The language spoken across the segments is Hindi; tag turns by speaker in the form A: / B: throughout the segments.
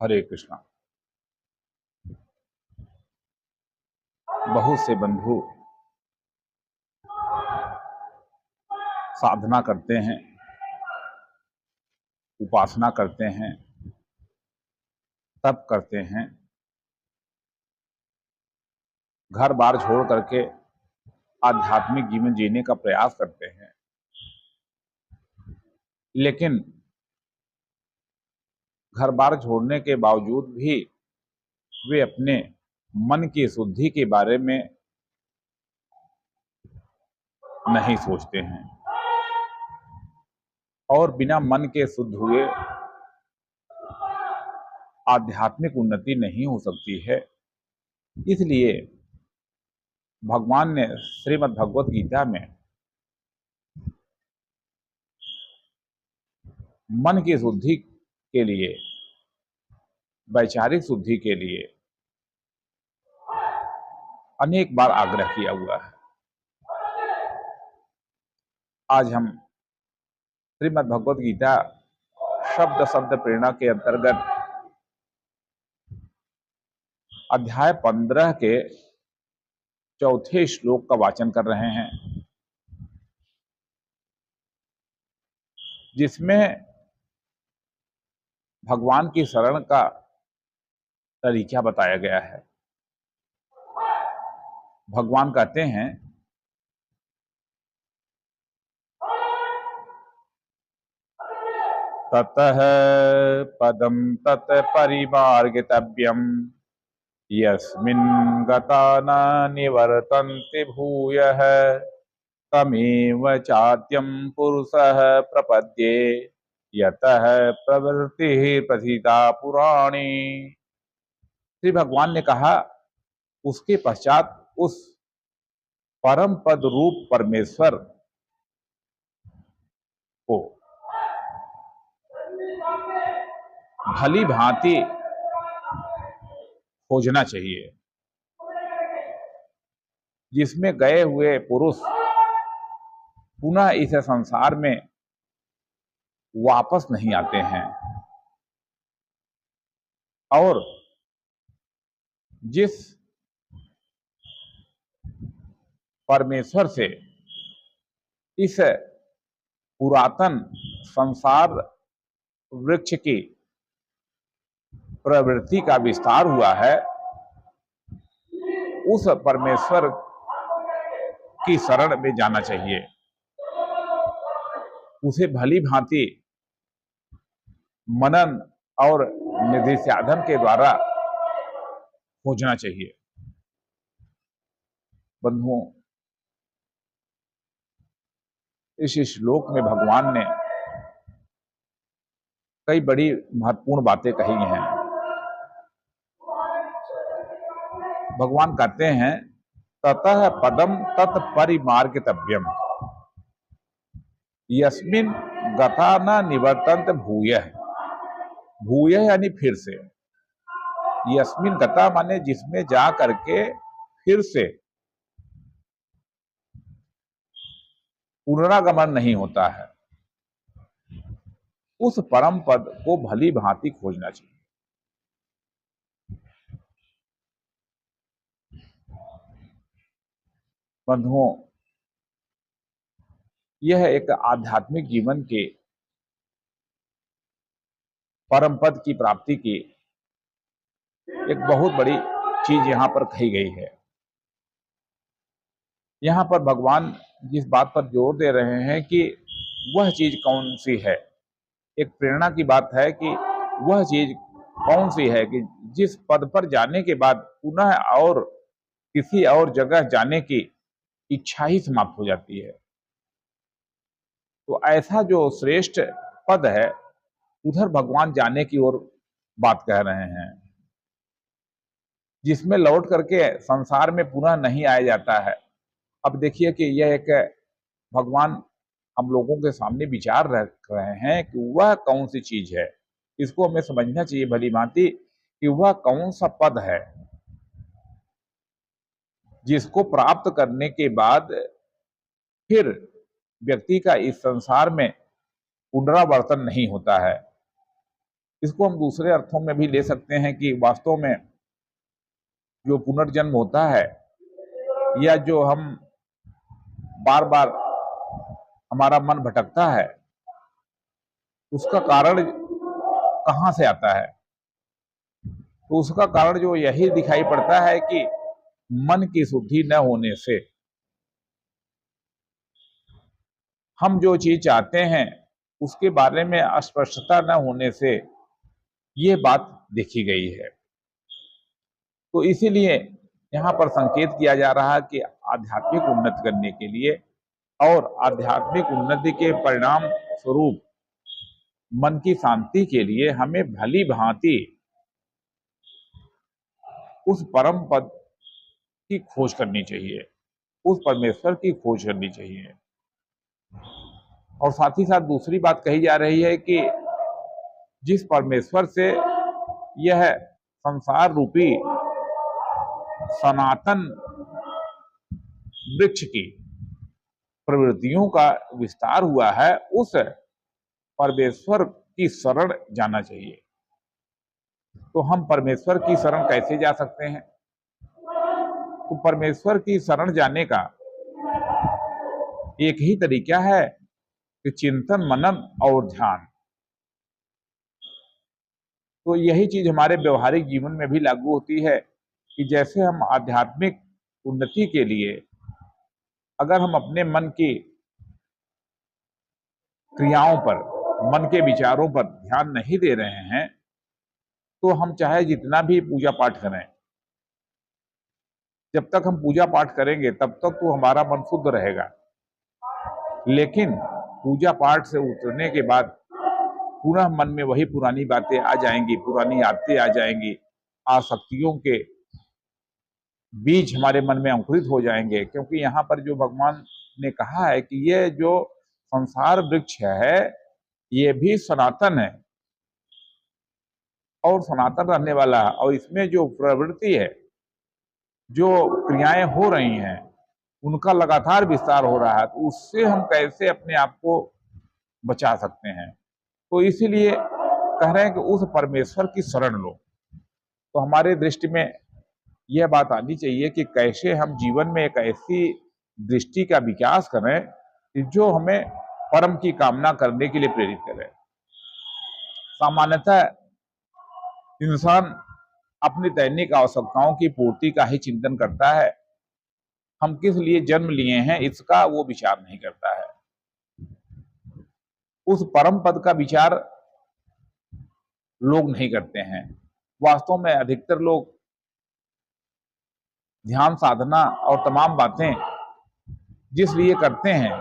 A: हरे कृष्णा। बहुत से बंधु साधना करते हैं, उपासना करते हैं, तप करते हैं, घर बार छोड़ करके आध्यात्मिक जीवन जीने का प्रयास करते हैं, लेकिन घर बार छोड़ने के बावजूद भी वे अपने मन की शुद्धि के बारे में नहीं सोचते हैं और बिना मन के शुद्ध हुए आध्यात्मिक उन्नति नहीं हो सकती है। इसलिए भगवान ने श्रीमद् भगवत गीता में मन की शुद्धि के लिए, वैचारिक शुद्धि के लिए अनेक बार आग्रह किया हुआ है। आज हम श्रीमद् भगवत गीता शब्द शब्द प्रेरणा के अंतर्गत अध्याय 15 के चौथे श्लोक का वाचन कर रहे हैं, जिसमें भगवान की शरण का तरीका बताया गया है। भगवान कहते हैं, ततः पदम तत परिमार्गितव्यम यस्मिन् गता न निवर्तन्ते भूयः तमेव चाद्यं पुरुषः प्रपद्ये यतः प्रवृत्तिः प्रथिता पुराणी। श्री भगवान ने कहा, उसके पश्चात उस परम पद रूप परमेश्वर को भली भांति खोजना चाहिए, जिसमें गए हुए पुरुष पुनः इस संसार में वापस नहीं आते हैं और जिस परमेश्वर से इस पुरातन संसार वृक्ष की प्रवृत्ति का विस्तार हुआ है, उस परमेश्वर की शरण में जाना चाहिए। उसे भली भांति मनन और निधि साधन के द्वारा खोजना चाहिए। बंधुओं, इस श्लोक में भगवान ने कई बड़ी महत्वपूर्ण बातें कही हैं। भगवान कहते हैं, ततः पदम तत्परिमार्गितव्यम यस्मिन् गता न निवर्तन्त भूयः। भूयः यानी फिर से, यस्मिन् गता माने जिसमें जा करके फिर से पुनरागमन नहीं होता है, उस परम पद को भली भांति खोजना चाहिए। बंधुओं, यह एक आध्यात्मिक जीवन के परम पद की प्राप्ति की एक बहुत बड़ी चीज यहां पर कही गई है। यहां पर भगवान जिस बात पर जोर दे रहे हैं कि वह चीज कौन सी है, एक प्रेरणा की बात है कि वह चीज कौन सी है कि जिस पद पर जाने के बाद पुनः और किसी और जगह जाने की इच्छा ही समाप्त हो जाती है। तो ऐसा जो श्रेष्ठ पद है, उधर भगवान जाने की ओर बात कह रहे हैं, जिसमें लौट करके संसार में पुनः नहीं आया जाता है। अब देखिए कि यह एक भगवान हम लोगों के सामने विचार रख रहे हैं कि वह कौन सी चीज है। इसको हमें समझना चाहिए भली भांति कि वह कौन सा पद है जिसको प्राप्त करने के बाद फिर व्यक्ति का इस संसार में पुनरावर्तन नहीं होता है। इसको हम दूसरे अर्थों में भी ले सकते हैं कि वास्तव में जो पुनर्जन्म होता है, या जो हम बार बार हमारा मन भटकता है, उसका कारण कहाँ से आता है? तो उसका कारण जो यही दिखाई पड़ता है कि मन की शुद्धि न होने से, हम जो चीज चाहते हैं उसके बारे में अस्पष्टता न होने से ये बात देखी गई है। तो इसीलिए यहाँ पर संकेत किया जा रहा है कि आध्यात्मिक उन्नति करने के लिए और आध्यात्मिक उन्नति के परिणाम स्वरूप मन की शांति के लिए हमें भली भांति उस परम पद की खोज करनी चाहिए, उस परमेश्वर की खोज करनी चाहिए। और साथ ही साथ दूसरी बात कही जा रही है कि जिस परमेश्वर से यह संसार रूपी सनातन वृक्ष की प्रवृत्तियों का विस्तार हुआ है, उस परमेश्वर की शरण जाना चाहिए। तो हम परमेश्वर की शरण कैसे जा सकते हैं? तो परमेश्वर की शरण जाने का एक ही तरीका है कि चिंतन, मनन और ध्यान। तो यही चीज हमारे व्यवहारिक जीवन में भी लागू होती है कि जैसे हम आध्यात्मिक उन्नति के लिए अगर हम अपने मन की क्रियाओं पर, मन के विचारों पर ध्यान नहीं दे रहे हैं, तो हम चाहे जितना भी पूजा पाठ करें, जब तक हम पूजा पाठ करेंगे तब तक तो हमारा मन शुद्ध रहेगा। लेकिन पूजा पाठ से उतरने के बाद पुनः मन में वही पुरानी बातें आ जाएंगी, पुरानी आदतें आ जाएंगी, आसक्तियों के बीज हमारे मन में अंकुरित हो जाएंगे। क्योंकि यहाँ पर जो भगवान ने कहा है कि ये जो संसार वृक्ष है ये भी सनातन है और सनातन रहने वाला है, और इसमें जो प्रवृत्ति है, जो क्रियाएं हो रही हैं, उनका लगातार विस्तार हो रहा है, तो उससे हम कैसे अपने आप को बचा सकते हैं? तो इसीलिए कह रहे हैं कि उस परमेश्वर की शरण लो। तो हमारे दृष्टि में यह बात आनी चाहिए कि कैसे हम जीवन में एक ऐसी दृष्टि का विकास करें कि जो हमें परम की कामना करने के लिए प्रेरित करे। सामान्यतः इंसान अपनी दैनिक आवश्यकताओं की पूर्ति का ही चिंतन करता है, हम किस लिए जन्म लिए हैं इसका वो विचार नहीं करता है। उस परम पद का विचार लोग नहीं करते हैं। वास्तव में अधिकतर लोग ध्यान साधना और तमाम बातें जिस लिए करते हैं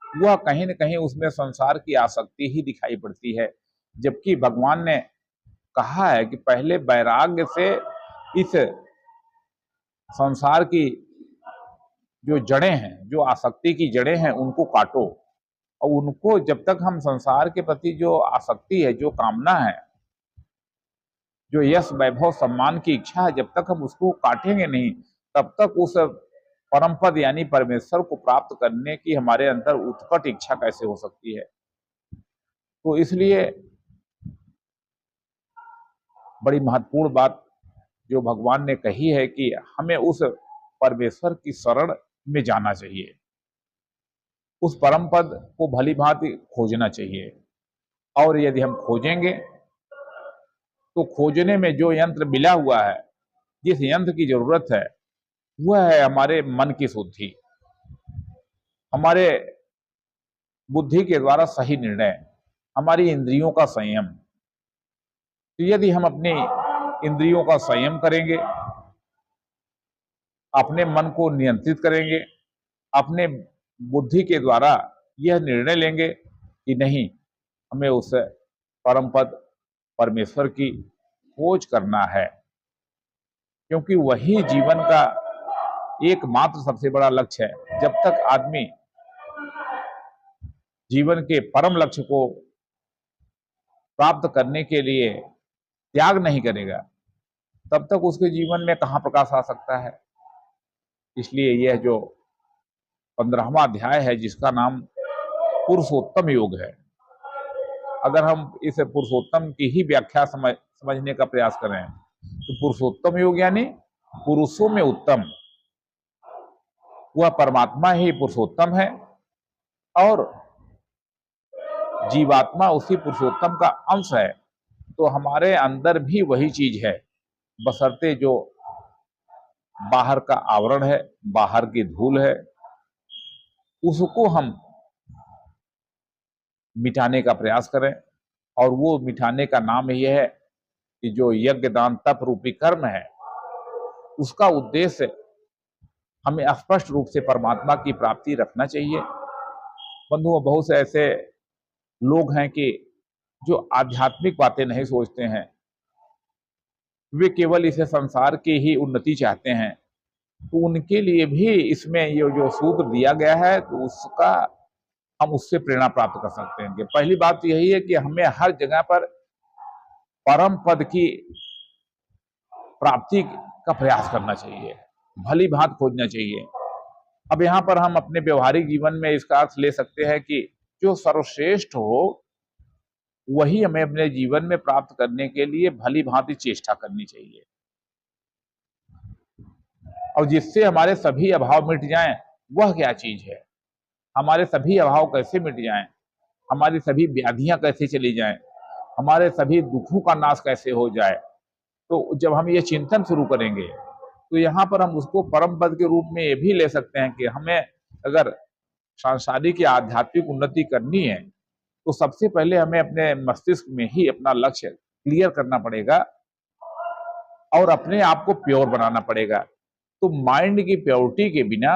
A: वह कहीं न कहीं उसमें संसार की आसक्ति ही दिखाई पड़ती है। जबकि भगवान ने कहा है कि पहले वैराग्य से इस संसार की जो जड़ें हैं, जो आसक्ति की जड़ें हैं, उनको काटो। और उनको जब तक हम संसार के प्रति जो आसक्ति है, जो कामना है, जो यश, वैभव, सम्मान की इच्छा है, जब तक हम उसको काटेंगे नहीं, तब तक उस परम पद यानी परमेश्वर को प्राप्त करने की हमारे अंदर उत्कट इच्छा कैसे हो सकती है? तो इसलिए बड़ी महत्वपूर्ण बात जो भगवान ने कही है कि हमें उस परमेश्वर की शरण में जाना चाहिए, उस परम पद को भली भांति खोजना चाहिए। और यदि हम खोजेंगे तो खोजने में जो यंत्र मिला हुआ है, जिस यंत्र की जरूरत है, वह है हमारे मन की शुद्धि, हमारे बुद्धि के द्वारा सही निर्णय, हमारी इंद्रियों का संयम। तो यदि हम अपनी इंद्रियों का संयम करेंगे, अपने मन को नियंत्रित करेंगे, अपने बुद्धि के द्वारा यह निर्णय लेंगे कि नहीं, हमें उस परम पद परमेश्वर की खोज करना है, क्योंकि वही जीवन का एकमात्र सबसे बड़ा लक्ष्य है। जब तक आदमी जीवन के परम लक्ष्य को प्राप्त करने के लिए त्याग नहीं करेगा, तब तक उसके जीवन में कहां प्रकाश आ सकता है? इसलिए यह जो 15वां अध्याय है, जिसका नाम पुरुषोत्तम योग है, अगर हम इस पुरुषोत्तम की ही व्याख्या समझने का प्रयास करें तो पुरुषोत्तम योग यानी पुरुषों में उत्तम, वह परमात्मा ही पुरुषोत्तम है और जीवात्मा उसी पुरुषोत्तम का अंश है। तो हमारे अंदर भी वही चीज है, बशर्ते जो बाहर का आवरण है, बाहर की धूल है, उसको हम मिटाने का प्रयास करें। और वो मिटाने का नाम यह है कि जो यज्ञ दान तप रूपी कर्म है, उसका उद्देश्य हमें स्पष्ट रूप से परमात्मा की प्राप्ति रखना चाहिए। बंधुओं, बहुत से ऐसे लोग हैं कि जो आध्यात्मिक बातें नहीं सोचते हैं, वे केवल इसे संसार की ही उन्नति चाहते हैं। तो उनके लिए भी इसमें ये जो सूत्र दिया गया है, तो उसका हम उससे प्रेरणा प्राप्त कर सकते हैं। कि पहली बात तो यही है कि हमें हर जगह पर परम पद की प्राप्ति का प्रयास करना चाहिए, भली भांति खोजना चाहिए। अब यहाँ पर हम अपने व्यवहारिक जीवन में इसका अर्थ ले सकते हैं कि जो सर्वश्रेष्ठ हो वही हमें अपने जीवन में प्राप्त करने के लिए भली भांति चेष्टा करनी चाहिए, और जिससे हमारे सभी अभाव मिट जाएं। वह क्या चीज है? हमारे सभी अभाव कैसे मिट जाएं, हमारी सभी व्याधियां कैसे चली जाएं, हमारे सभी दुखों का नाश कैसे हो जाए। तो जब हम ये चिंतन शुरू करेंगे तो यहाँ पर हम उसको परम पद के रूप में ये भी ले सकते हैं कि हमें अगर सांसारिक या आध्यात्मिक उन्नति करनी है तो सबसे पहले हमें अपने मस्तिष्क में ही अपना लक्ष्य क्लियर करना पड़ेगा और अपने आप को प्योर बनाना पड़ेगा। तो माइंड की प्योरिटी के बिना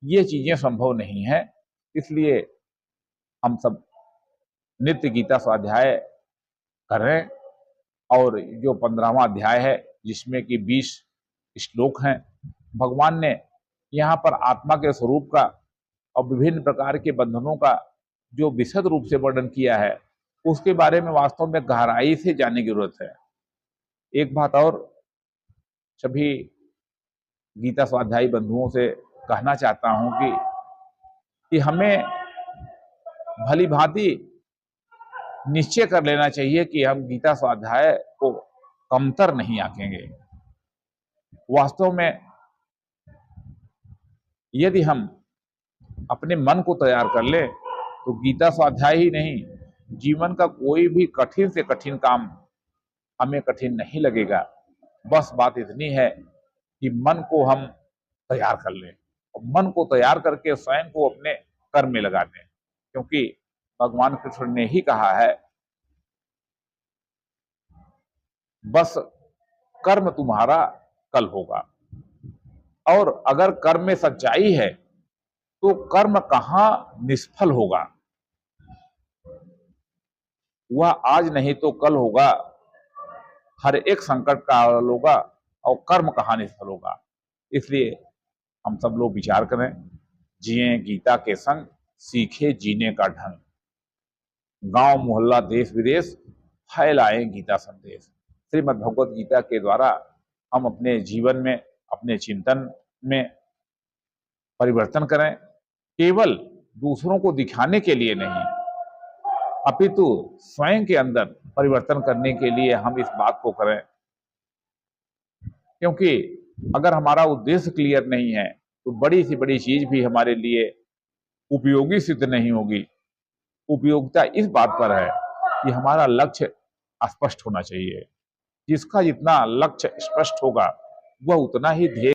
A: ये चीजें संभव नहीं है। इसलिए हम सब नित्य गीता स्वाध्याय करें, और जो 15वां अध्याय है जिसमें कि 20 श्लोक हैं, भगवान ने यहाँ पर आत्मा के स्वरूप का और विभिन्न प्रकार के बंधनों का जो विशद रूप से वर्णन किया है, उसके बारे में वास्तव में गहराई से जानने की जरूरत है। एक बात और सभी गीता स्वाध्यायी बंधुओं से कहना चाहता हूं कि हमें भली भांति निश्चय कर लेना चाहिए कि हम गीता स्वाध्याय को कमतर नहीं आंकेंगे। वास्तव में यदि हम अपने मन को तैयार कर ले तो गीता स्वाध्याय ही नहीं, जीवन का कोई भी कठिन से कठिन काम हमें कठिन नहीं लगेगा। बस बात इतनी है कि मन को हम तैयार कर लें, और मन को तैयार करके स्वयं को अपने कर्म में लगा दें। क्योंकि भगवान कृष्ण ने ही कहा है, बस कर्म तुम्हारा कल होगा। और अगर कर्म में सच्चाई है तो कर्म कहां निष्फल होगा, वह आज नहीं तो कल होगा। हर एक संकट का हल होगा और कर्म कहां निष्फल होगा। इसलिए हम सब लोग विचार करें, जिए गीता के संग, सीखे जीने का ढंग, गांव मोहल्ला देश विदेश फैलाएं गीता संदेश। श्रीमद् भगवत गीता के द्वारा हम अपने जीवन में, अपने चिंतन में परिवर्तन करें, केवल दूसरों को दिखाने के लिए नहीं, अपितु स्वयं के अंदर परिवर्तन करने के लिए हम इस बात को करें। क्योंकि अगर हमारा उद्देश्य क्लियर नहीं है तो बड़ी से बड़ी चीज भी हमारे लिए उपयोगी सिद्ध नहीं होगी। उपयोगिता इस बात पर है कि हमारा लक्ष्य स्पष्ट होना चाहिए। जिसका जितना लक्ष्य स्पष्ट होगा वह उतना ही ध्येय